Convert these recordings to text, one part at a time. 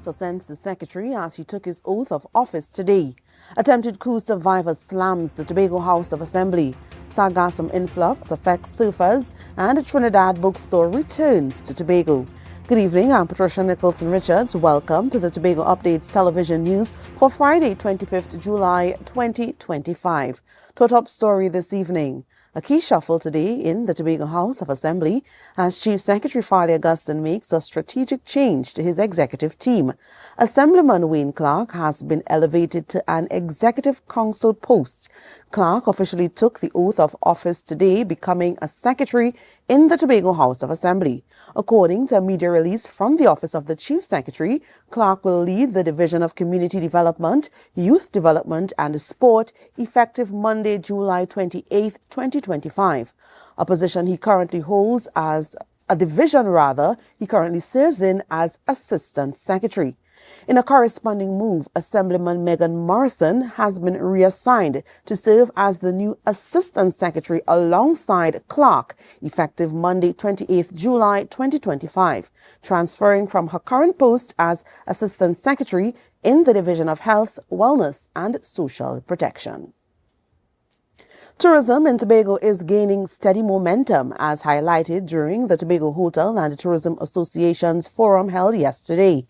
Clark ascends the secretary as he took his oath of office today. Attempted coup survivor slams the Tobago House of Assembly. Sargassum influx affects surfers, and a Trinidad bookstore returns to Tobago. Good evening, I'm Patricia Nicholson-Richards. Welcome to the Tobago Updates television news for Friday, 25th July 2025. To our top story this evening. A key shuffle today in the Tobago House of Assembly as Chief Secretary Farley Augustine makes a strategic change to his executive team. Assemblyman Wayne Clark has been elevated to an executive council post. Clark officially took the oath of office today, becoming a secretary in the Tobago House of Assembly. According to a media release from the Office of the Chief Secretary, Clark will lead the Division of Community Development, Youth Development and Sport effective Monday, July 28, 2025. A position he currently holds as a division he currently serves in as Assistant Secretary. In a corresponding move, Assemblyman Megan Morrison has been reassigned to serve as the new Assistant Secretary alongside Clark, effective Monday, 28th July 2025, transferring from her current post as Assistant Secretary in the Division of Health, Wellness and Social Protection. Tourism in Tobago is gaining steady momentum, as highlighted during the Tobago Hotel and Tourism Association's forum held yesterday.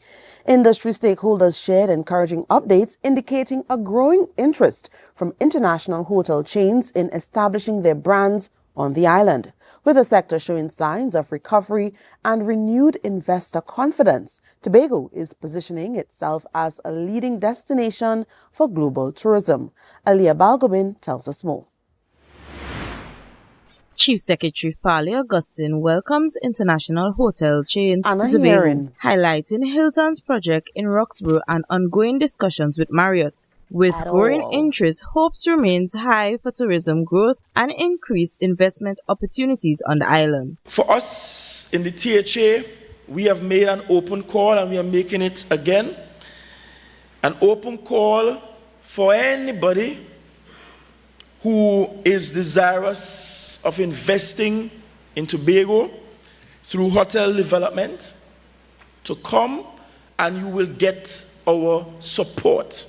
Industry stakeholders shared encouraging updates indicating a growing interest from international hotel chains in establishing their brands on the island. With the sector showing signs of recovery and renewed investor confidence, Tobago is positioning itself as a leading destination for global tourism. AMPLIA Balgobin tells us more. Chief Secretary Farley Augustine welcomes international hotel chains to Tobago, highlighting Hilton's project in Roxborough and ongoing discussions with Marriott. With growing interest, hopes remains high for tourism growth and increased investment opportunities on the island. For us in the THA, we have made an open call and we are making it again. An open call for anybody who is desirous of investing in Tobago through hotel development to come, and you will get our support.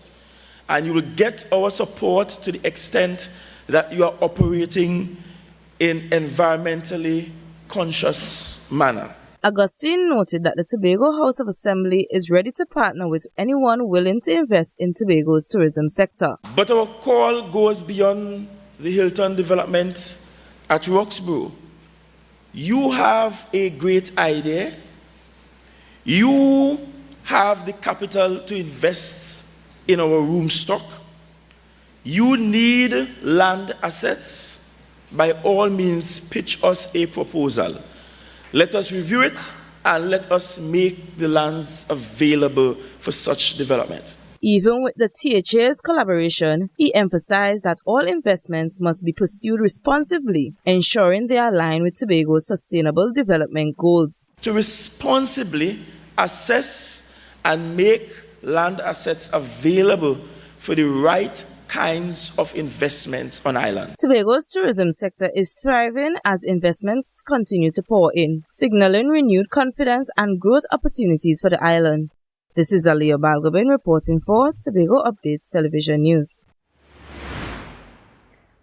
And you will get our support to the extent that you are operating in environmentally conscious manner. Augustine noted that the Tobago House of Assembly is ready to partner with anyone willing to invest in Tobago's tourism sector. But our call goes beyond the Hilton development at Roxborough. You have a great idea. You have the capital to invest in our room stock. You need land assets. By all means, pitch us a proposal. Let us review it and let us make the lands available for such development. Even with the THA's collaboration, he emphasized that all investments must be pursued responsibly, ensuring they align with Tobago's sustainable development goals. To responsibly assess and make land assets available for the right kinds of investments on island. Tobago's tourism sector is thriving as investments continue to pour in, signaling renewed confidence and growth opportunities for the island. This is AMPLIA Balgobin reporting for Tobago Updates Television News.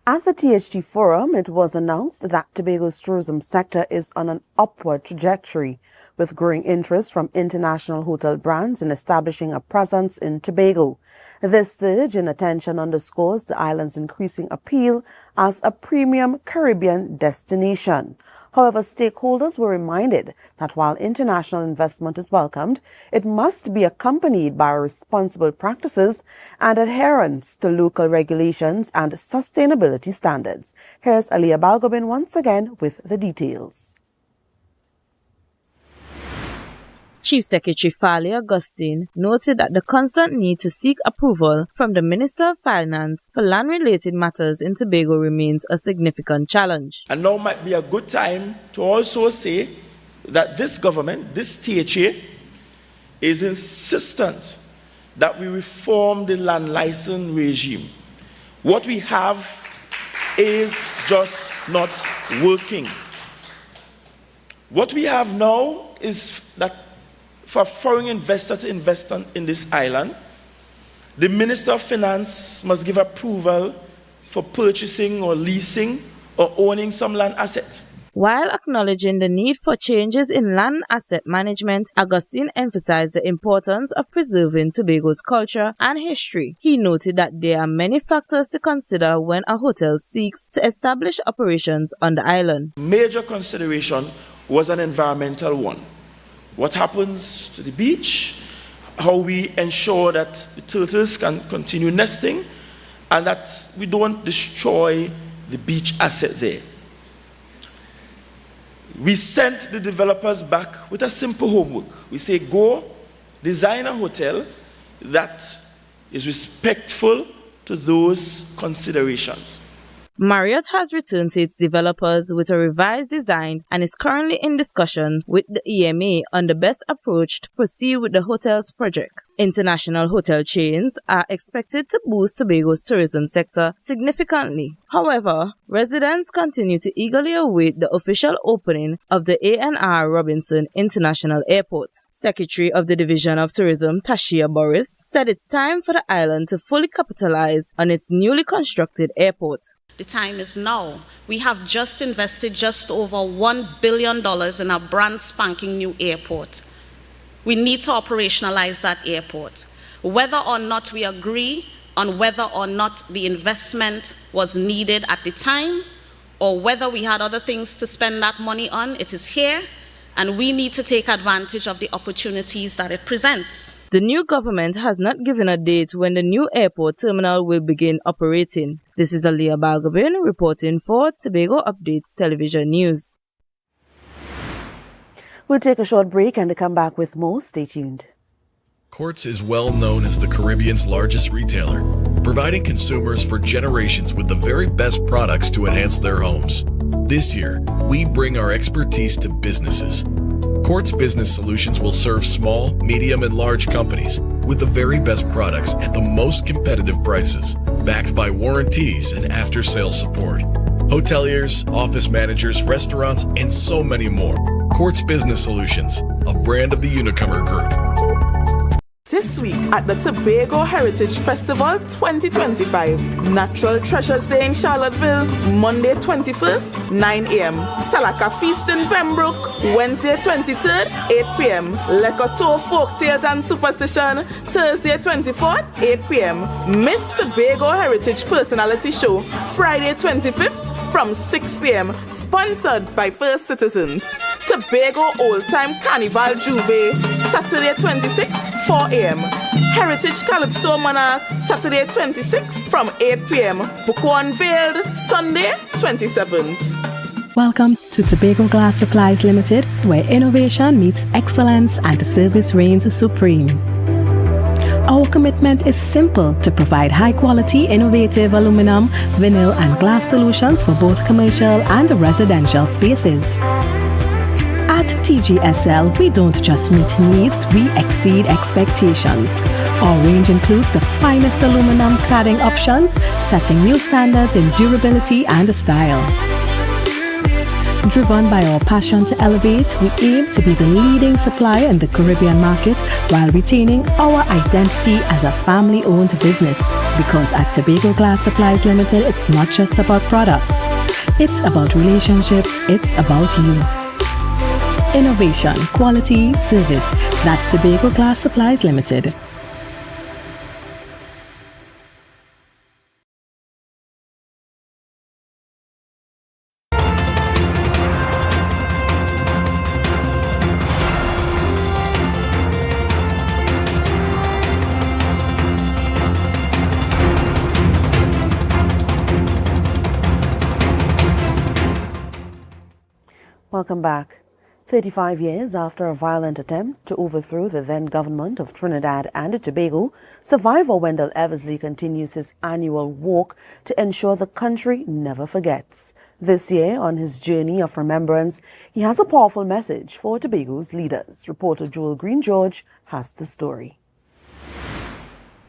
At the THT Forum, it was announced that Tobago's tourism sector is on an upward trajectory, with growing interest from international hotel brands in establishing a presence in Tobago. This surge in attention underscores the island's increasing appeal as a premium Caribbean destination. However, stakeholders were reminded that while international investment is welcomed, it must be accompanied by responsible practices and adherence to local regulations and sustainability standards. Here's AMPLIA Balgobin once again with the details. Chief Secretary Farley Augustine noted that the constant need to seek approval from the Minister of Finance for land-related matters in Tobago remains a significant challenge. And now might be a good time to also say that this government, this THA, is insistent that we reform the land license regime. What we have is just not working. What we have now is that for a foreign investor to invest in this island, the Minister of Finance must give approval for purchasing or leasing or owning some land assets. While acknowledging the need for changes in land asset management, Augustine emphasized the importance of preserving Tobago's culture and history. He noted that there are many factors to consider when a hotel seeks to establish operations on the island. Major consideration was an environmental one. What happens to the beach, how we ensure that the turtles can continue nesting, and that we don't destroy the beach asset there. We sent the developers back with a simple homework. We say, go design a hotel that is respectful to those considerations. Marriott has returned to its developers with a revised design and is currently in discussion with the EMA on the best approach to proceed with the hotel's project. International hotel chains are expected to boost Tobago's tourism sector significantly. However, residents continue to eagerly await the official opening of the A&R Robinson International Airport. Secretary of the Division of Tourism, Tashia Boris, said it's time for the island to fully capitalize on its newly constructed airport. The time is now. We have just invested just over $1 billion in a brand spanking new airport. We need to operationalize that airport. Whether or not we agree on whether or not the investment was needed at the time, or whether we had other things to spend that money on, it is here, and we need to take advantage of the opportunities that it presents. The new government has not given a date when the new airport terminal will begin operating. This is Aliyah Balgobin reporting for Tobago Updates Television News. We'll take a short break and to come back with more. Stay tuned. Courts is well known as the Caribbean's largest retailer, providing consumers for generations with the very best products to enhance their homes. This year, we bring our expertise to businesses. Courts Business Solutions will serve small, medium, and large companies with the very best products at the most competitive prices, backed by warranties and after-sales support. Hoteliers, office managers, restaurants, and so many more. Courts Business Solutions, a brand of the Unicomer Group. This week at the Tobago Heritage Festival 2025, Natural Treasures Day in Charlottesville, Monday 21st, 9 a.m. Salaka Feast in Pembroke, Wednesday 23rd, 8 p.m. Lekoto Folktales and Superstition, Thursday 24th, 8 p.m. Miss Tobago Heritage Personality Show, Friday 25th, from 6 p.m. Sponsored by First Citizens. Tobago Old Time Carnival Juve, Saturday 26th, 4 a.m. Heritage Calypso Monarch, Saturday 26th from 8 p.m. Buko Unveiled, Sunday 27th. Welcome to Tobago Glass Supplies Limited, where innovation meets excellence and service reigns supreme. Our commitment is simple: to provide high-quality, innovative aluminum, vinyl, and glass solutions for both commercial and residential spaces. At TGSL, we don't just meet needs, we exceed expectations. Our range includes the finest aluminum cladding options, setting new standards in durability and style. Driven by our passion to elevate, we aim to be the leading supplier in the Caribbean market while retaining our identity as a family-owned business. Because at Tobago Glass Supplies Limited, it's not just about products. It's about relationships, it's about you. Innovation, quality, service. That's Tobago Glass Supplies Limited. Welcome back. 35 years after a violent attempt to overthrow the then government of Trinidad and Tobago, survivor Wendell Eversley continues his annual walk to ensure the country never forgets. This year, on his journey of remembrance, he has a powerful message for Tobago's leaders. Reporter Joel Green George has the story.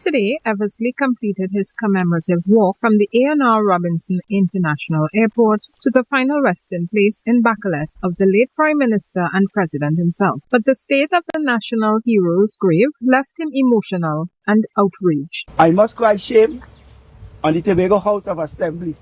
Today, Eversley completed his commemorative walk from the A&R Robinson International Airport to the final resting place in Bacalet of the late Prime Minister and President himself. But the state of the national hero's grave left him emotional and outraged. I must cry shame on the Tobago House of Assembly,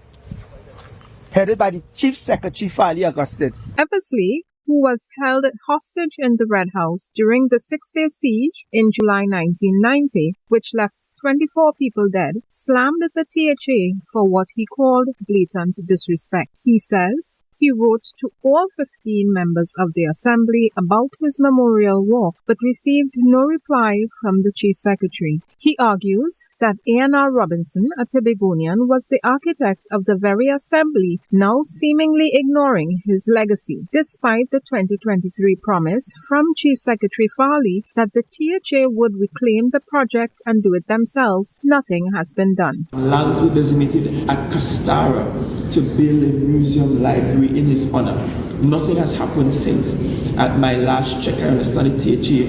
headed by the Chief Secretary Farley Augustin. Eversley, who was held hostage in the Red House during the six-day siege in July 1990, which left 24 people dead, slammed the THA for what he called blatant disrespect. He says he wrote to all 15 members of the Assembly about his memorial walk, but received no reply from the Chief Secretary. He argues that A&R Robinson, a Tobagonian, was the architect of the very Assembly, now seemingly ignoring his legacy, despite the 2023 promise from Chief Secretary Farley that the THA would reclaim the project and do it themselves. Nothing has been done. Lands were designated at Castara to build a museum library in his honor. Nothing has happened since. At my last check, I understand the THA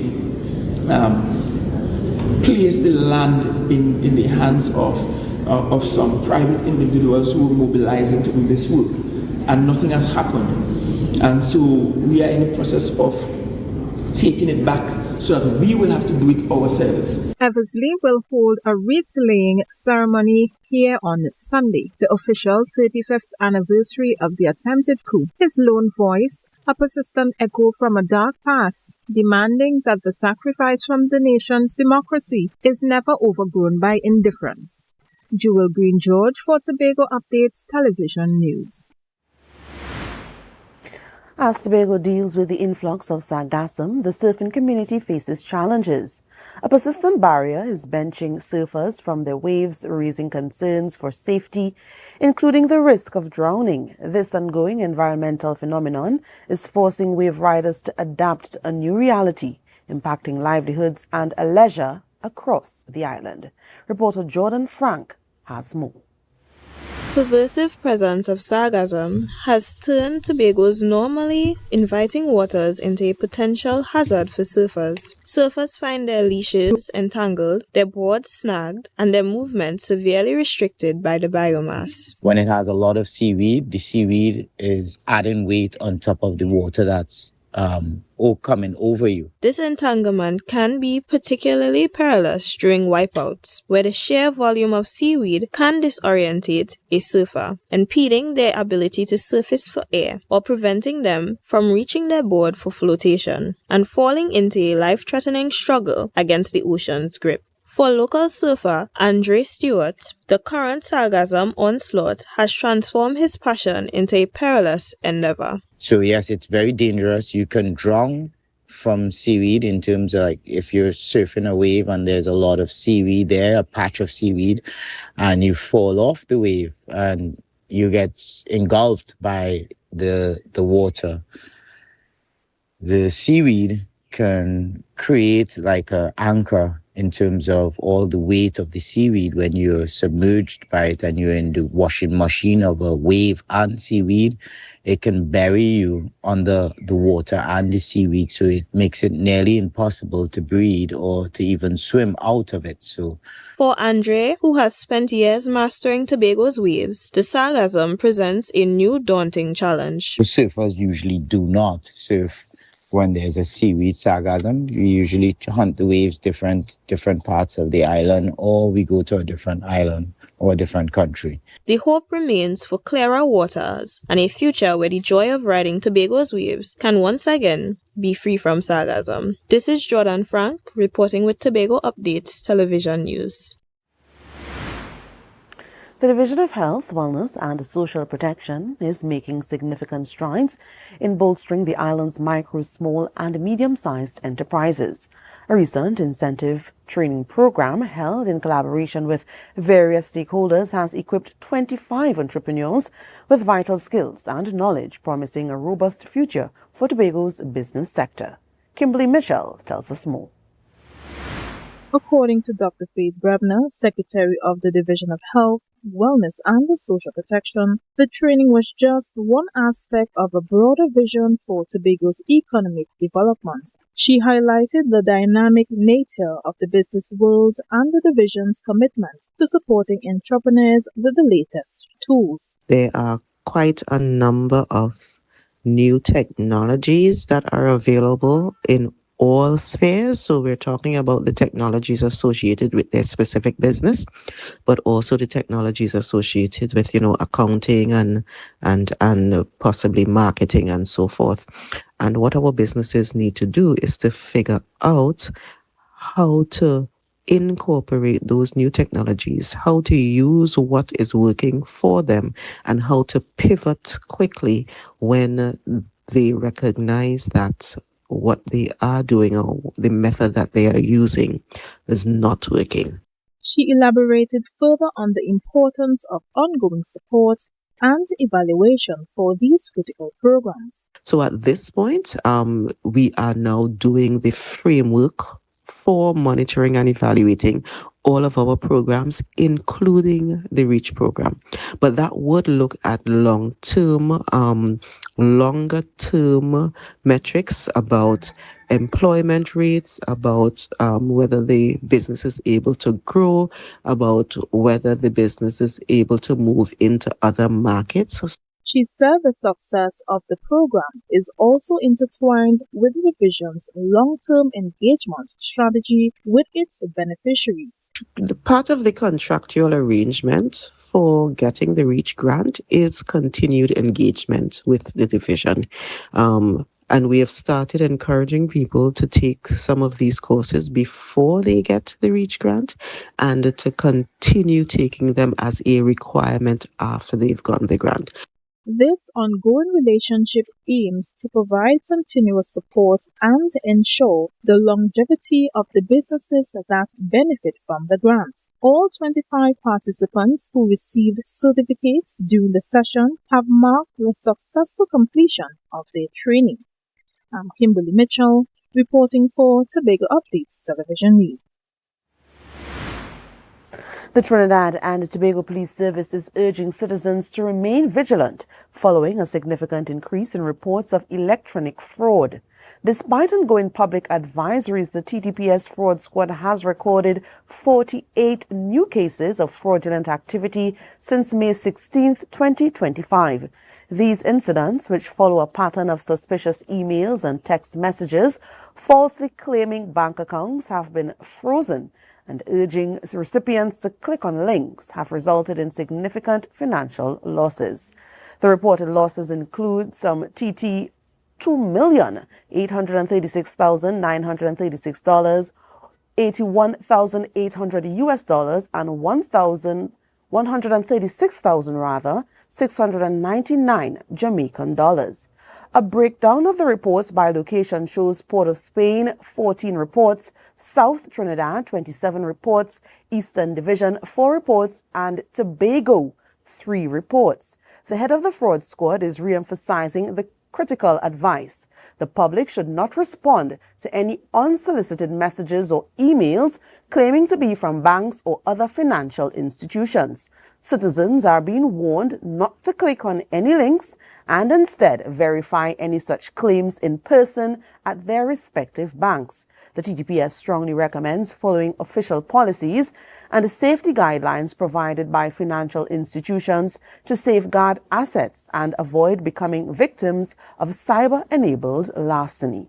placed the land in the hands of some private individuals who were mobilizing to do this work, and nothing has happened. And so we are in the process of taking it back so that we will have to do it ourselves. Eversley will hold a wreath-laying ceremony here on Sunday, the official 35th anniversary of the attempted coup. His lone voice, a persistent echo from a dark past, demanding that the sacrifice from the nation's democracy is never overgrown by indifference. Jewel Green George for Tobago Updates Television News. As Tobago deals with the influx of Sargassum, the surfing community faces challenges. A persistent barrier is benching surfers from their waves, raising concerns for safety, including the risk of drowning. This ongoing environmental phenomenon is forcing wave riders to adapt to a new reality, impacting livelihoods and leisure across the island. Reporter Jordan Frank has more. Pervasive presence of sargassum has turned Tobago's normally inviting waters into a potential hazard for surfers. Surfers find their leashes entangled, their boards snagged, and their movement severely restricted by the biomass. When it has a lot of seaweed, the seaweed is adding weight on top of the water that's coming over you. This entanglement can be particularly perilous during wipeouts, where the sheer volume of seaweed can disorientate a surfer, impeding their ability to surface for air or preventing them from reaching their board for flotation and falling into a life-threatening struggle against the ocean's grip. For local surfer Andre Stewart, the current sargassum onslaught has transformed his passion into a perilous endeavor. So yes, it's very dangerous. You can drown from seaweed in terms of like if you're surfing a wave and there's a lot of seaweed there, a patch of seaweed, and you fall off the wave and you get engulfed by the water. The seaweed can create like an anchor in terms of all the weight of the seaweed when you're submerged by it and you're in the washing machine of a wave and seaweed. It can bury you under the water and the seaweed, so it makes it nearly impossible to breathe or to even swim out of it. So, for Andre, who has spent years mastering Tobago's waves, the sargassum presents a new daunting challenge. Surfers usually do not surf when there's a seaweed sargassum. We usually hunt the waves different parts of the island, or we go to a different island or a different country. The hope remains for clearer waters and a future where the joy of riding Tobago's waves can once again be free from sargassum. This is Jordan Frank reporting with Tobago Updates Television News. The Division of Health, Wellness and Social Protection is making significant strides in bolstering the island's micro, small and medium-sized enterprises. A recent incentive training program held in collaboration with various stakeholders has equipped 25 entrepreneurs with vital skills and knowledge, promising a robust future for Tobago's business sector. Kimberly Mitchell tells us more. According to Dr. Faith Brebner, Secretary of the Division of Health, Wellness and Social Protection, the training was just one aspect of a broader vision for Tobago's economic development. She highlighted the dynamic nature of the business world and the division's commitment to supporting entrepreneurs with the latest tools. There are quite a number of new technologies that are available in all spheres. So we're talking about the technologies associated with their specific business, but also the technologies associated with, accounting and possibly marketing and so forth. And what our businesses need to do is to figure out how to incorporate those new technologies, how to use what is working for them, and how to pivot quickly when they recognize that what they are doing or the method that they are using is not working. She elaborated further on the importance of ongoing support and evaluation for these critical programs. So at this point, we are now doing the framework for monitoring and evaluating all of our programs, including the REACH program. But that would look at longer term metrics about employment rates, about whether the business is able to grow, about whether the business is able to move into other markets. She said the success of the program is also intertwined with the division's long-term engagement strategy with its beneficiaries. The part of the contractual arrangement for getting the REACH grant is continued engagement with the division. And we have started encouraging people to take some of these courses before they get the REACH grant and to continue taking them as a requirement after they've gotten the grant. This ongoing relationship aims to provide continuous support and ensure the longevity of the businesses that benefit from the grant. All 25 participants who received certificates during the session have marked the successful completion of their training. I'm Kimberly Mitchell, reporting for Tobago Updates Television News. The Trinidad and Tobago Police Service is urging citizens to remain vigilant following a significant increase in reports of electronic fraud. Despite ongoing public advisories, the TTPS Fraud Squad has recorded 48 new cases of fraudulent activity since May 16, 2025. These incidents, which follow a pattern of suspicious emails and text messages falsely claiming bank accounts, have been frozen, and urging recipients to click on links, have resulted in significant financial losses. The reported losses include some TT $2,836,936, $81,800 and $699 Jamaican dollars. A breakdown of the reports by location shows Port of Spain 14 reports, South Trinidad 27 reports, Eastern Division 4 reports, and Tobago 3 reports. The head of the fraud squad is re-emphasizing the critical advice. The public should not respond to any unsolicited messages or emails claiming to be from banks or other financial institutions. Citizens are being warned not to click on any links and instead verify any such claims in person at their respective banks. The TTPS strongly recommends following official policies and safety guidelines provided by financial institutions to safeguard assets and avoid becoming victims of cyber-enabled larceny.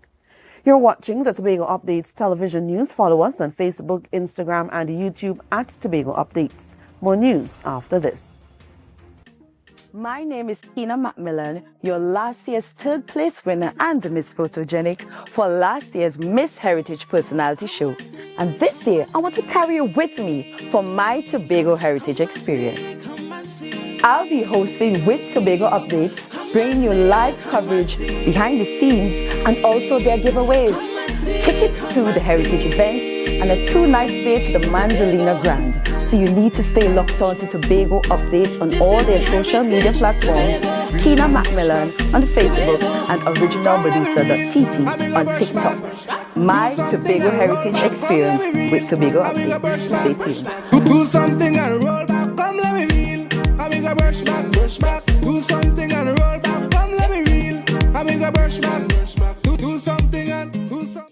You're watching the Tobago Updates television news. Follow us on Facebook, Instagram, and YouTube at Tobago Updates. More news after this. My name is Kina Macmillan, your last year's third place winner and Miss Photogenic for last year's Miss Heritage Personality Show. And this year, I want to carry you with me for my Tobago Heritage experience. I'll be hosting with Tobago Updates, bringing you live coverage behind the scenes and also their giveaways, tickets to the heritage events, and a 2-night stay to the Manzolina Grand. so you need to stay locked on to Tobago updates on all their social media platforms. Keena Macmillan on Facebook and originalmedusa.tt on TikTok. My Tobago Heritage Experience with Tobago Updates. Stay tuned. Do something and roll back, come let me reel. I make a brush back. Do something and roll back, come let me reel. I make a brush back. Do something and do something.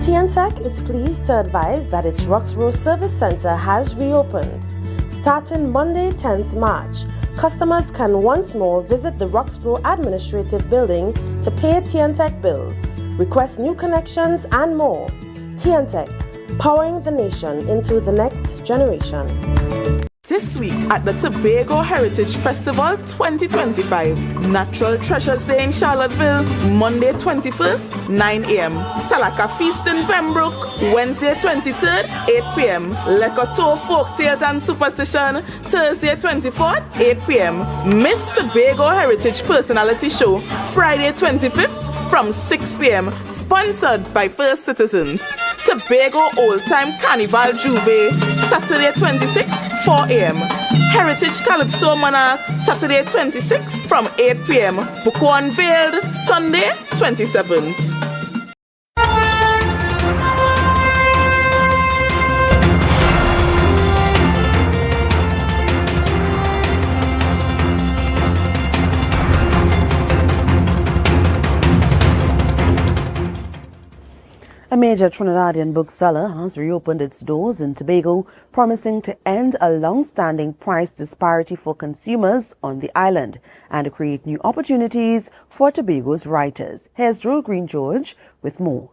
TNTech is pleased to advise that its Roxborough Service Centre has reopened. Starting Monday, 10th March, customers can once more visit the Roxborough Administrative Building to pay TNTech bills, request new connections, and more. TNTech, powering the nation into the next generation. This week at the Tobago Heritage Festival 2025, Natural Treasures Day in Charlottesville, Monday 21st, 9 a.m. Salaka Feast in Pembroke, Wednesday 23rd, 8 p.m. Lekoto Folk Tales and Superstition, Thursday 24th, 8 p.m. Miss Tobago Heritage Personality Show, Friday 25th, from 6 p.m. Sponsored by First Citizens. Tobago Old Time Carnival Juve, Saturday 26th, 4 a.m. Heritage Calypso Monarch, Saturday 26th from 8 p.m. Buko Unveiled, Sunday 27th. A major Trinidadian bookseller has reopened its doors in Tobago, promising to end a long-standing price disparity for consumers on the island and create new opportunities for Tobago's writers. Here's Joel Green George with more.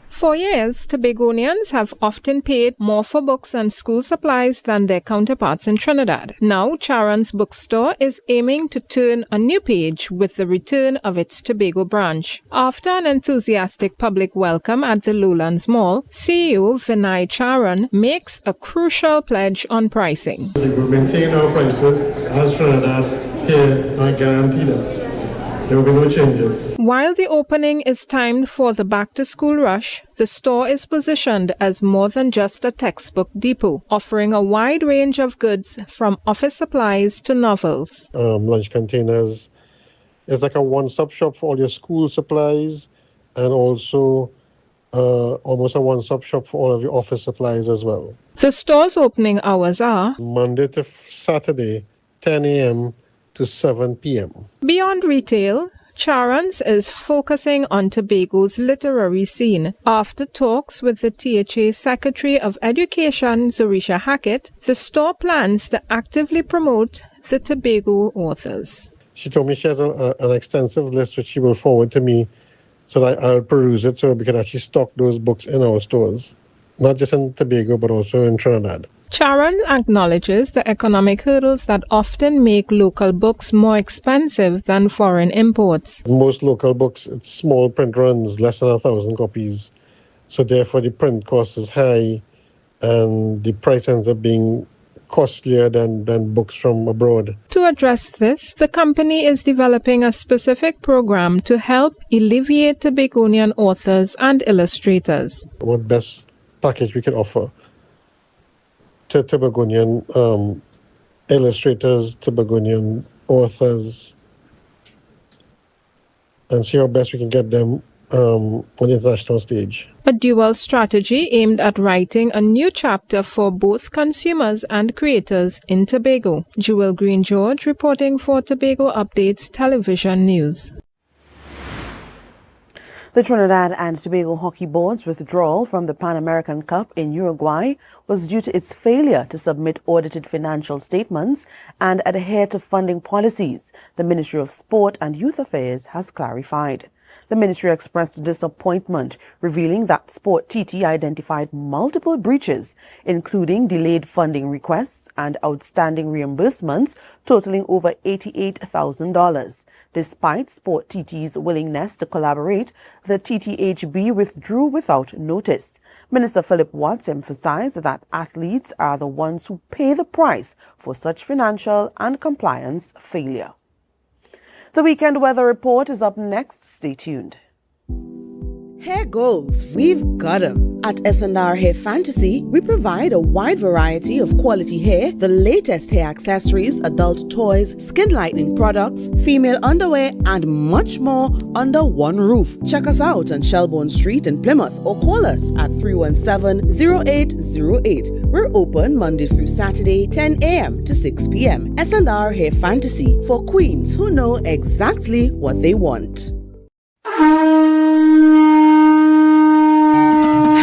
For years, Tobagonians have often paid more for books and school supplies than their counterparts in Trinidad. Now, Charon's Bookstore is aiming to turn a new page with the return of its Tobago branch. After an enthusiastic public welcome at the Lowlands Mall, CEO Vinay Charan makes a crucial pledge on pricing. We will maintain our prices as Trinidad here are guaranteed us. There will be no changes. While the opening is timed for the back-to-school rush, the store is positioned as more than just a textbook depot, offering a wide range of goods from office supplies to novels. Lunch containers. It's like a one-stop shop for all your school supplies and also almost a one-stop shop for all of your office supplies as well. The store's opening hours are Monday to Saturday, 10 a.m. to 7 p.m. Beyond retail, Charan's is focusing on Tobago's literary scene. After talks with the THA Secretary of Education, Zorisha Hackett, the store plans to actively promote the Tobago authors. She told me she has an extensive list which she will forward to me so that I'll peruse it so we can actually stock those books in our stores, not just in Tobago but also in Trinidad. Charan acknowledges the economic hurdles that often make local books more expensive than foreign imports. Most local books, it's small print runs, less than 1,000 copies. So therefore the print cost is high and the price ends up being costlier than books from abroad. To address this, the company is developing a specific program to help alleviate Tobagonian authors and illustrators. What best package we can offer to Tobagonian illustrators, Tobagonian authors, and see how best we can get them on the international stage. A dual strategy aimed at writing a new chapter for both consumers and creators in Tobago. Jewel Green George reporting for Tobago Updates Television News. The Trinidad and Tobago Hockey Board's withdrawal from the Pan American Cup in Uruguay was due to its failure to submit audited financial statements and adhere to funding policies, the Ministry of Sport and Youth Affairs has clarified. The ministry expressed disappointment, revealing that Sport TT identified multiple breaches, including delayed funding requests and outstanding reimbursements totaling over $88,000. Despite Sport TT's willingness to collaborate, the TTHB withdrew without notice. Minister Philip Watts emphasized that athletes are the ones who pay the price for such financial and compliance failure. The weekend weather report is up next. Stay tuned. Hair goals, we've got them. At S&R Hair Fantasy, we provide a wide variety of quality hair, the latest hair accessories, adult toys, skin lightening products, female underwear, and much more under one roof. Check us out on Shelbourne Street in Plymouth or call us at 317-0808. We're open Monday through Saturday, 10 a.m. to 6 p.m. S&R Hair Fantasy for queens who know exactly what they want.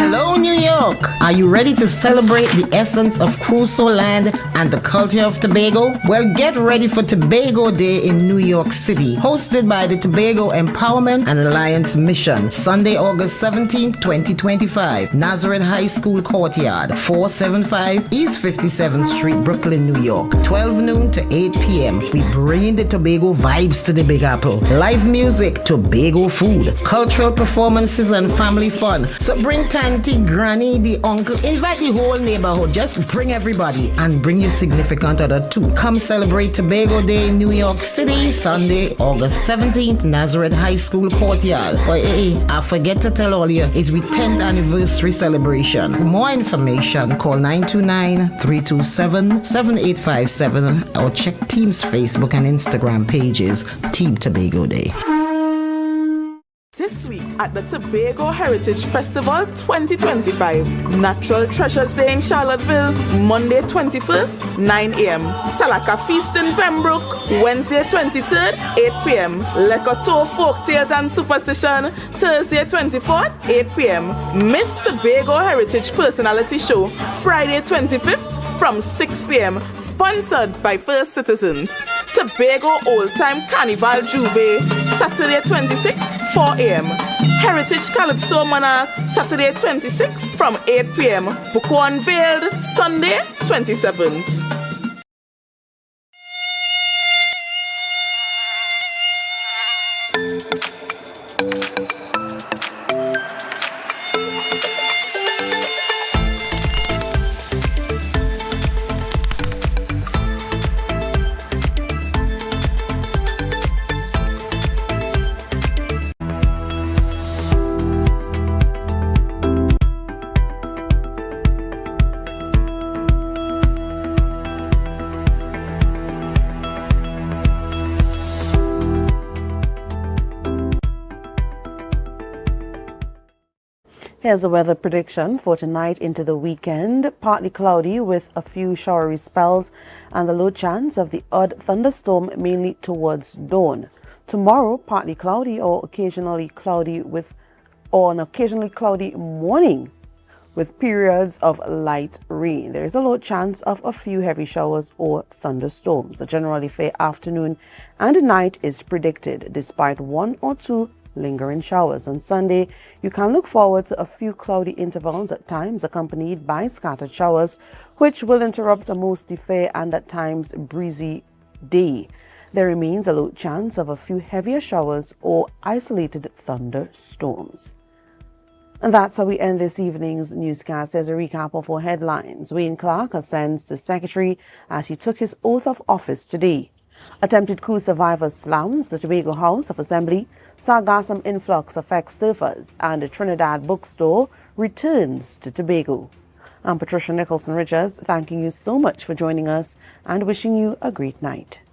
Hello, New York! Are you ready to celebrate the essence of Crusoe land and the culture of Tobago? Well, get ready for Tobago Day in New York City, hosted by the Tobago Empowerment and Alliance Mission, Sunday, August 17, 2025, Nazareth High School Courtyard, 475 East 57th Street, Brooklyn, New York, 12 noon to 8 p.m. We bring the Tobago vibes to the Big Apple. Live music, Tobago food, cultural performances, and family fun. So bring Tanty, Granny, the uncle, invite the whole neighborhood. Just bring everybody and bring your significant other too. Come celebrate Tobago Day in New York City, Sunday, August 17th, Nazareth High School Courtyard. Oh, hey, I forget to tell all you, it's we 10th anniversary celebration. For more information, call 929-327-7857 or check Team's Facebook and Instagram pages, Team Tobago Day. This week at the Tobago Heritage Festival 2025, Natural Treasures Day in Charlottesville, Monday 21st, 9 a.m. Salaka Feast in Pembroke, Wednesday 23rd, 8 p.m. Lekoto Folk Tales and Superstition, Thursday 24th, 8 p.m. Miss Tobago Heritage Personality Show, Friday 25th, from 6 p.m. Sponsored by First Citizens. Tobago Old Time Carnival Juve, Saturday 26th, 4 a.m. Heritage Calypso Monarch, Saturday 26th from 8 p.m. Buko Unveiled, Sunday 27th. Here's the weather prediction for tonight into the weekend. Partly cloudy with a few showery spells and the low chance of the odd thunderstorm mainly towards dawn. Tomorrow, partly cloudy or occasionally cloudy with an occasionally cloudy morning with periods of light rain. There is a low chance of a few heavy showers or thunderstorms. A generally fair afternoon and night is predicted despite one or two lingering showers. On Sunday, you can look forward to a few cloudy intervals at times accompanied by scattered showers, which will interrupt a mostly fair and at times breezy day. There remains a low chance of a few heavier showers or isolated thunderstorms. And that's how we end this evening's newscast. There's a recap of our headlines. Wayne Clark ascends to secretary as he took his oath of office today. Attempted coup survivors slams the Tobago House of Assembly. Sargassum influx affects surfers, and the Trinidad Bookstore returns to Tobago. I'm Patricia Nicholson Richards, thanking you so much for joining us and wishing you a great night.